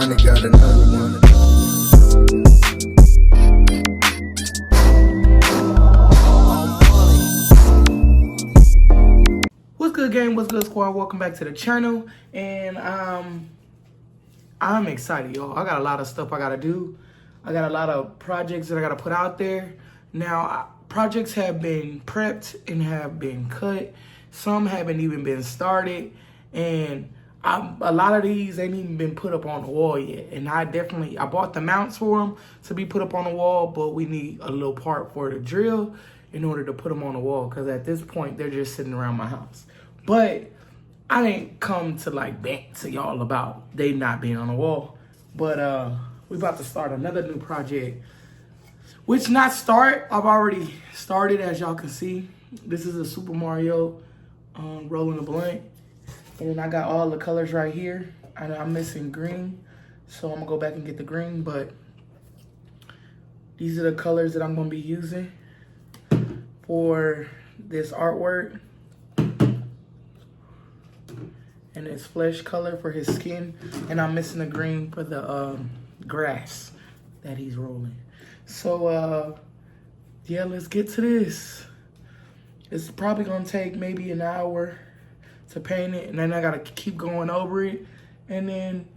finally got another one. What's good, gang? What's good, squad? Welcome back to the channel. And I'm excited, y'all. I got a lot of stuff I gotta do. I got a lot of projects that I gotta put out there. Now, projects have been prepped and have been cut. Some haven't even been started. And a lot of these ain't even been put up on the wall yet. And I bought the mounts for them to be put up on the wall, but we need a little part for the drill in order to put them on the wall. Because at this point, they're just sitting around my house. But I didn't come to like vent to y'all about they not being on the wall. But we about to start another new project. Which not start, I've already started, as y'all can see. This is a Super Mario rolling a blunt. And then I got all the colors right here. And I'm missing green. So I'm gonna go back and get the green, but these are the colors that I'm gonna be using for this artwork. And it's flesh color for his skin. And I'm missing the green for the grass that he's rolling. So, yeah, let's get to this. It's probably gonna take maybe an hour to paint it. And then I gotta keep going over it. And then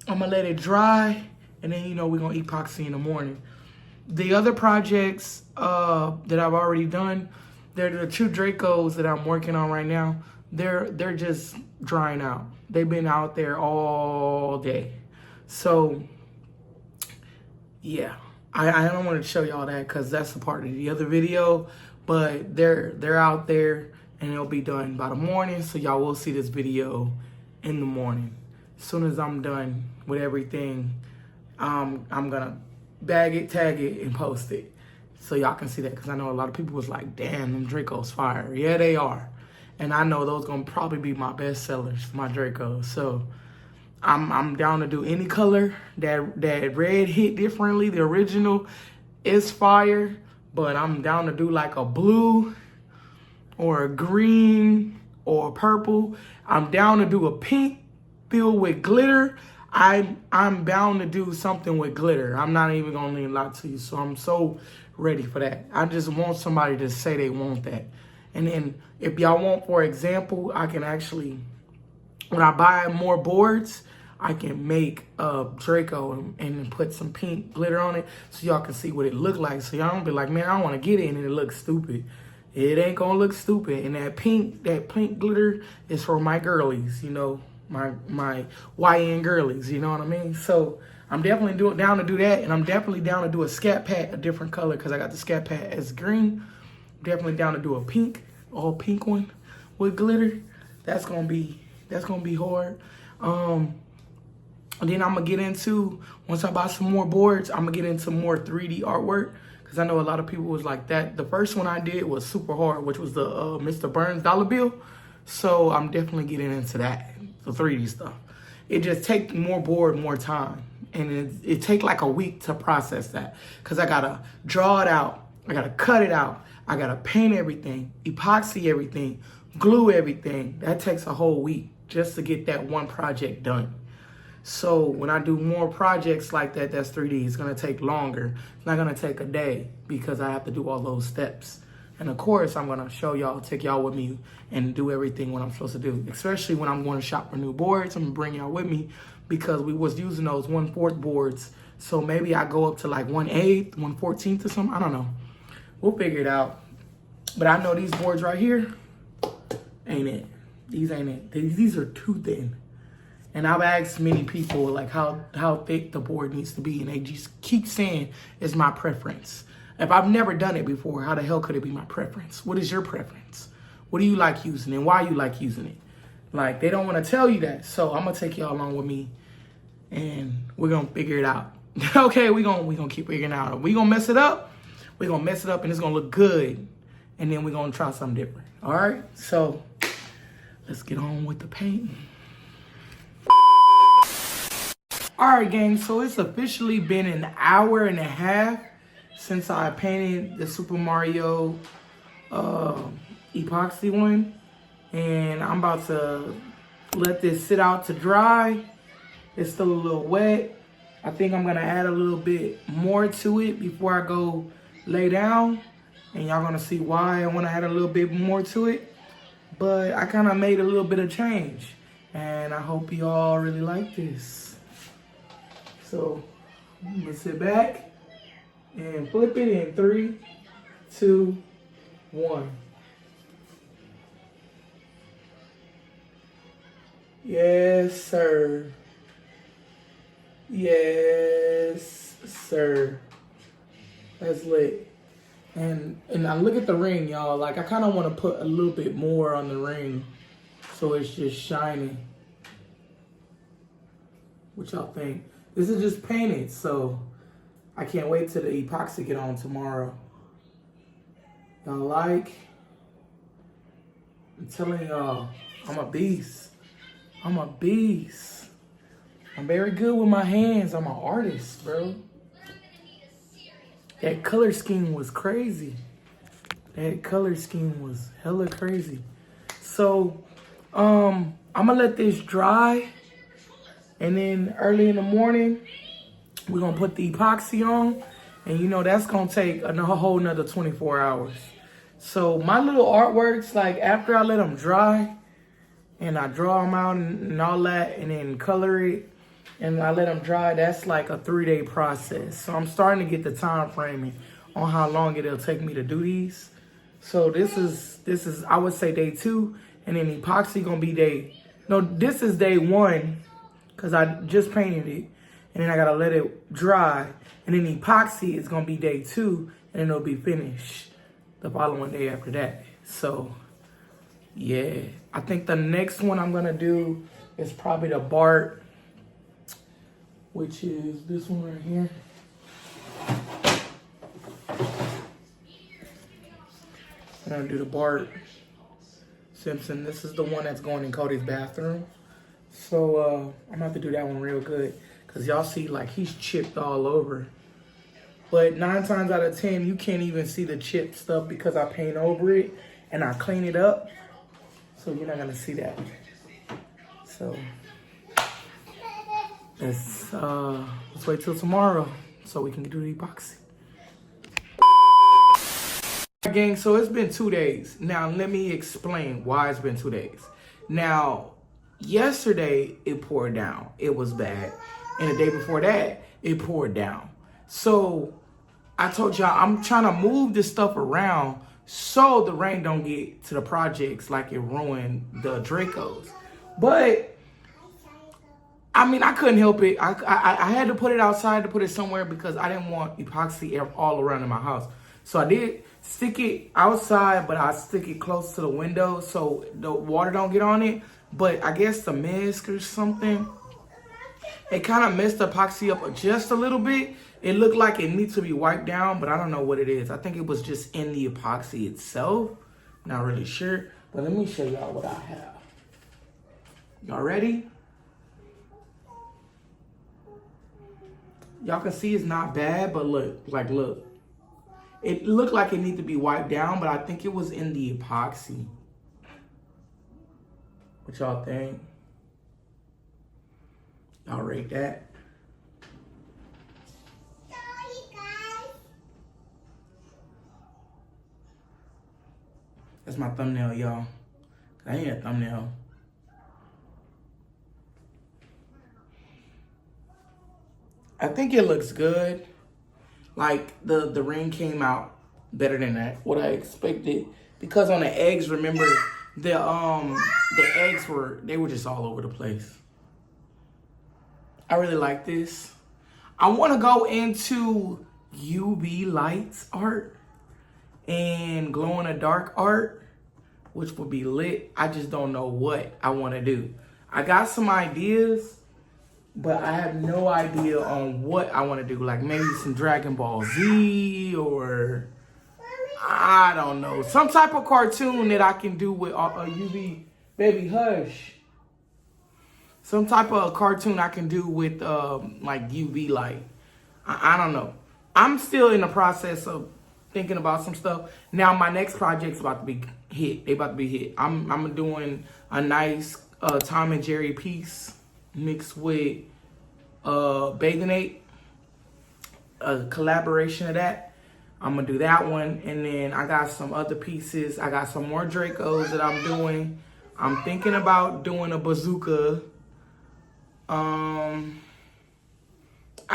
I'm gonna let it dry. And then, you know, we're gonna epoxy in the morning. The other projects that I've already done, they're the two Dracos that I'm working on right now. They're just drying out. They've been out there all day. So, yeah. I don't want to show y'all that because that's a part of the other video. But they're out there and it'll be done by the morning. So y'all will see this video in the morning. As soon as I'm done with everything, I'm gonna bag it, tag it, and post it. So y'all can see that because I know a lot of people was like, damn, them Dracos fire. Yeah, they are. And I know those gonna probably be my best sellers, my Dracos. So I'm down to do any color. That red hit differently. The original is fire, but I'm down to do like a blue or a green or a purple. I'm down to do a pink filled with glitter. I'm bound to do something with glitter. I'm not even gonna lie to you. So I'm so ready for that. I just want somebody to say they want that. And then if y'all want, for example, I can actually, when I buy more boards, I can make a Draco and put some pink glitter on it so y'all can see what it look like. So y'all don't be like, man, I don't want to get it and it looks stupid. It ain't gonna look stupid. And that pink glitter is for my girlies, you know, my YN girlies, you know what I mean? So I'm definitely down to do that. And I'm definitely down to do a scat pat, a different color, because I got the scat pat as green. Definitely down to do a pink, all pink one with glitter. That's gonna be hard. And then I'm gonna get into, once I buy some more boards, I'm gonna get into more 3D artwork, because I know a lot of people was like that. The first one I did was super hard, which was the Mr. Burns dollar bill. So I'm definitely getting into that, the 3D stuff. It just take more board, more time. And it take like a week to process that, because I gotta draw it out, I gotta cut it out, I gotta paint everything, epoxy everything, glue everything. That takes a whole week just to get that one project done. So when I do more projects like that, that's 3D, it's gonna take longer. It's not gonna take a day because I have to do all those steps. And of course, I'm gonna show y'all, take y'all with me and do everything what I'm supposed to do. Especially when I'm going to shop for new boards, I'm gonna bring y'all with me because we was using those 1/4 boards. So maybe I go up to like 1/8, 1/14 or something, I don't know. We'll figure it out. But I know these boards right here ain't it. These ain't it. These are too thin. And I've asked many people like how thick the board needs to be, and they just keep saying it's my preference. If I've never done it before, how the hell could it be my preference? What is your preference? What do you like using and why you like using it? Like, they don't want to tell you that. So I'm gonna take y'all along with me and we're gonna figure it out. Okay, we're gonna keep figuring it out. We gonna mess it up, we're gonna mess it up and it's gonna look good. And then we're gonna try something different. All right, so let's get on with the painting. All right, gang, so it's officially been an hour and a half since I painted the Super Mario epoxy one. And I'm about to let this sit out to dry. It's still a little wet. I think I'm gonna add a little bit more to it before I go lay down. And y'all gonna see why I wanna add a little bit more to it. But I kinda made a little bit of change. And I hope y'all really like this. So I'm gonna sit back and flip it in 3, 2, 1. Yes, sir. Yes, sir. That's lit. And I look at the ring, y'all. Like, I kind of want to put a little bit more on the ring so it's just shiny. What y'all think? This is just painted, so I can't wait till the epoxy get on tomorrow. Y'all like? I'm telling y'all, I'm a beast. I'm a beast. I'm very good with my hands. I'm an artist, bro. That color scheme was crazy. That color scheme was hella crazy. So, I'm gonna let this dry. And then early in the morning, we're gonna put the epoxy on. And you know, that's gonna take a whole nother 24 hours. So my little artworks, like after I let them dry, and I draw them out and all that, and then color it, and I let them dry, that's like a 3-day process. So I'm starting to get the time framing on how long it'll take me to do these. So this is I would say day 2, and then epoxy gonna be this is day 1, because I just painted it, and then I gotta let it dry, and then epoxy is gonna be day 2, and then it'll be finished the following day after that. So yeah, I think the next one I'm gonna do is probably the Bart, which is this one right here. I'm gonna do the Bart Simpson. This is the one that's going in Cody's bathroom. So I'm gonna have to do that one real good, because y'all see like he's chipped all over. But 9 times out of 10, you can't even see the chipped stuff because I paint over it and I clean it up. So you're not gonna see that. So let's wait till tomorrow so we can do the epoxy. Gang, so it's been 2 days. Now let me explain why it's been 2 days. Now, yesterday it poured down. It was bad. And the day before that, it poured down. So I told y'all I'm trying to move this stuff around so the rain don't get to the projects like it ruined the Dracos. But I mean, I couldn't help it. I had to put it outside, to put it somewhere, because I didn't want epoxy all around in my house. So I did stick it outside, but I stick it close to the window so the water don't get on it. But I guess the mist or something, it kind of messed the epoxy up just a little bit. It looked like it needs to be wiped down, but I don't know what it is. I think it was just in the epoxy itself. Not really sure, but let me show y'all what I have. Y'all ready? Y'all can see it's not bad, but look. It looked like it needed to be wiped down, but I think it was in the epoxy. What y'all think? Y'all rate that? That's my thumbnail, y'all. I ain't a thumbnail. I think it looks good. Like the ring came out better than what I expected. Because on the eggs, remember the eggs were just all over the place. I really like this. I want to go into UV lights art and glow in the dark art, which would be lit. I just don't know what I want to do. I got some ideas, but I have no idea on what I want to do. Like maybe some Dragon Ball Z, or I don't know, some type of cartoon that I can do with a UV. Baby, hush. Some type of cartoon I can do with like UV light. I don't know. I'm still in the process of thinking about some stuff. Now my next project's about to be hit. They about to be hit. I'm doing a nice Tom and Jerry piece mixed with Bathing Ape, a collaboration of that. I'm gonna do that one, and then I got some other pieces. I got some more Dracos that I'm doing. I'm thinking about doing a bazooka. I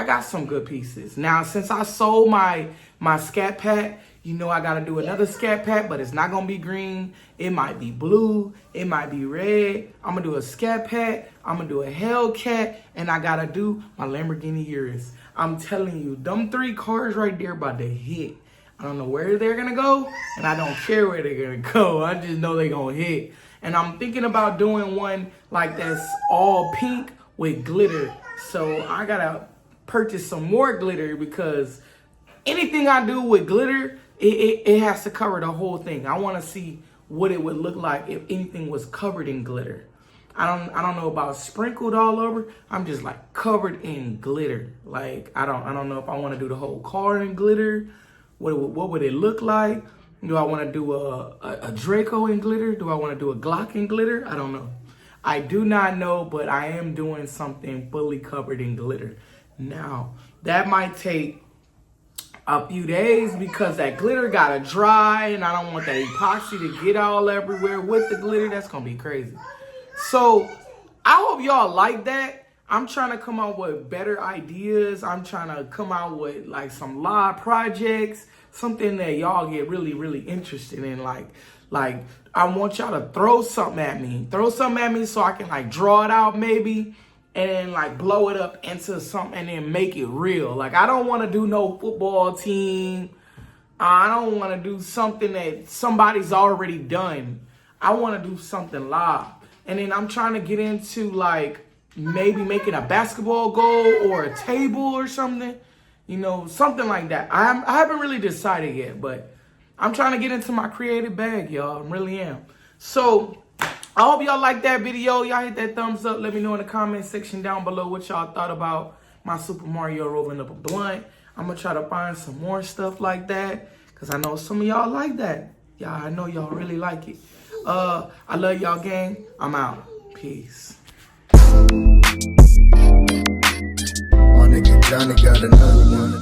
got some good pieces. Now, since I sold my Scat Pack, you know I gotta do another Scat Pack, but it's not gonna be green. It might be blue, it might be red. I'm gonna do a Scat Pack, I'm gonna do a Hellcat, and I gotta do my Lamborghini Urus. I'm telling you, them 3 cars right there about to hit. I don't know where they're gonna go, and I don't care where they're gonna go. I just know they're gonna hit. And I'm thinking about doing one like that's all pink with glitter. So I gotta purchase some more glitter, because anything I do with glitter, it has to cover the whole thing. I want to see what it would look like if anything was covered in glitter. I don't know about sprinkled all over. I'm just like covered in glitter. Like I don't know if I want to do the whole car in glitter. What would it look like? Do I want to do a Draco in glitter? Do I want to do a Glock in glitter? I don't know. I do not know, but I am doing something fully covered in glitter. Now, that might take a few days because that glitter gotta dry, and I don't want that epoxy to get all everywhere with the glitter. That's gonna be crazy. So, I hope y'all like that. I'm trying to come out with better ideas. I'm trying to come out with like some live projects, something that y'all get really, really interested in. Like I want y'all to throw something at me. Throw something at me so I can like draw it out maybe, and then like blow it up into something and then make it real. Like I don't want to do no football team. I don't want to do something that somebody's already done. I want to do something live. And then I'm trying to get into like maybe making a basketball goal or a table or something. You know, something like that. I haven't really decided yet, but I'm trying to get into my creative bag, y'all. I really am. So I hope y'all like that video. Y'all hit that thumbs up. Let me know in the comment section down below what y'all thought about my Super Mario rolling up a blunt. I'm going to try to find some more stuff like that, because I know some of y'all like that. I know y'all really like it. I love y'all, gang. I'm out. Peace. My nigga Johnny got another one.